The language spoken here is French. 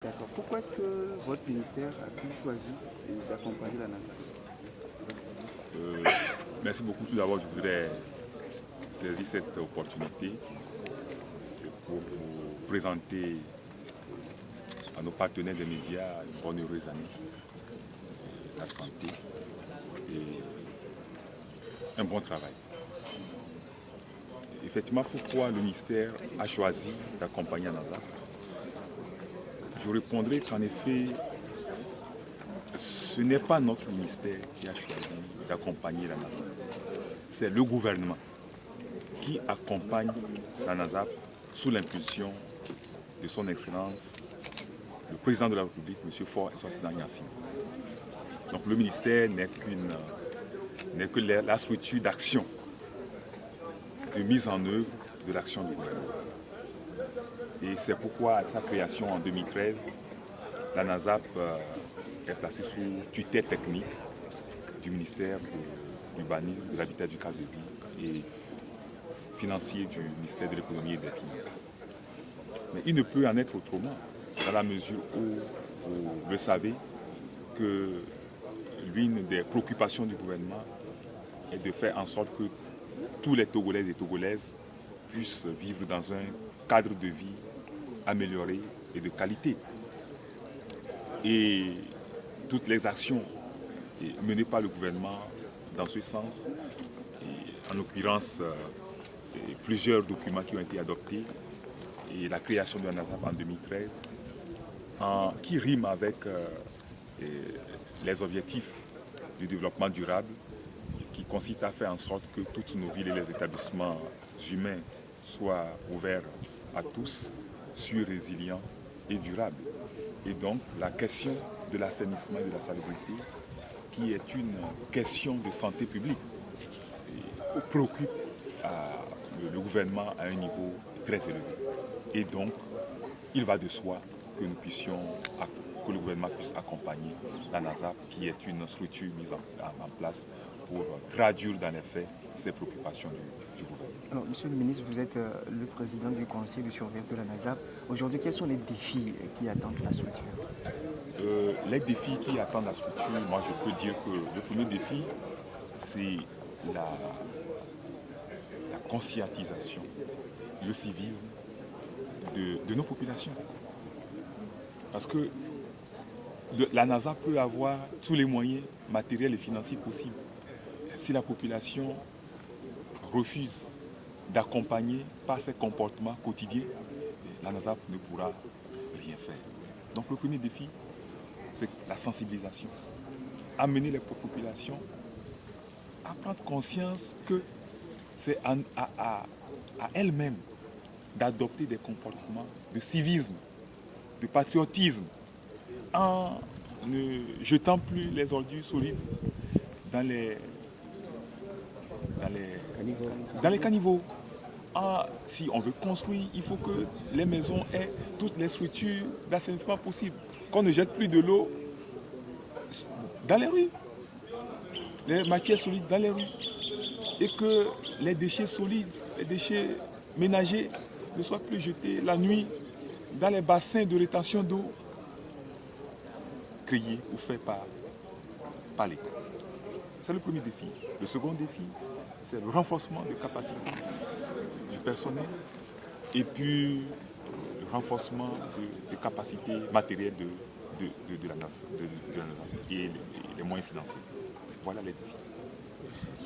D'accord. Pourquoi est-ce que votre ministère a-t-il choisi d'accompagner la NASA? Euh, Merci beaucoup. Tout d'abord, je voudrais saisir cette opportunité pour vous présenter à nos partenaires des médias une bonne heureuse année, la santé et un bon travail. Effectivement, pourquoi le ministère a choisi d'accompagner la NASA? Je répondrai qu'en effet, ce n'est pas notre ministère qui a choisi d'accompagner la NASA. C'est le gouvernement qui accompagne la NASA sous l'impulsion de son Excellence, le président de la République, M. Faure Eswatini Agnassime. Donc le ministère n'est que la structure d'action, de mise en œuvre de l'action du gouvernement. Et c'est pourquoi, à sa création en 2013, la NASAP est placée sous tutelle technique du ministère de l'Urbanisme, de l'Habitat, du cadre de vie et financier du ministère de l'Économie et des Finances. Mais il ne peut en être autrement, dans la mesure où vous le savez que l'une des préoccupations du gouvernement est de faire en sorte que tous les Togolaises et Togolaises puissent vivre dans un cadre de vie amélioré et de qualité. Et toutes les actions menées par le gouvernement dans ce sens, et en l'occurrence plusieurs documents qui ont été adoptés, et la création de la NASAP en 2013, qui rime avec les objectifs du développement durable, qui consiste à faire en sorte que toutes nos villes et les établissements humains soient ouverts à tous, sûrs, résilients et durables. Et donc la question de l'assainissement et de la salubrité, qui est une question de santé publique, préoccupe le gouvernement à un niveau très élevé. Et donc, il va de soi que que le gouvernement puisse accompagner la NASA, qui est une structure mise en place pour traduire dans les faits ces préoccupations du gouvernement. Alors, Monsieur le ministre, vous êtes le président du conseil de surveillance de la NASA. Aujourd'hui, quels sont les défis qui attendent la structure? Les défis qui attendent la structure, moi je peux dire que le premier défi, c'est la conscientisation, le civisme de nos populations. Parce que la NASA peut avoir tous les moyens matériels et financiers possibles. Si la population refuse d'accompagner par ses comportements quotidiens, la NASA ne pourra rien faire. Donc le premier défi, c'est la sensibilisation. Amener les populations à prendre conscience que c'est à elles-mêmes d'adopter des comportements de civisme, de patriotisme, en ne jetant plus les ordures solides dans les caniveaux. Si on veut construire, il faut que les maisons aient toutes les structures d'assainissement possibles. Qu'on ne jette plus de l'eau dans les rues, les matières solides dans les rues. Et que les déchets solides, les déchets ménagers ne soient plus jetés la nuit dans les bassins de rétention d'eau créés ou faits par l'État. C'est le premier défi. Le second défi, c'est le renforcement des capacités du personnel et puis le renforcement des capacités matérielles de la NASA et les moyens financiers. Voilà les défis.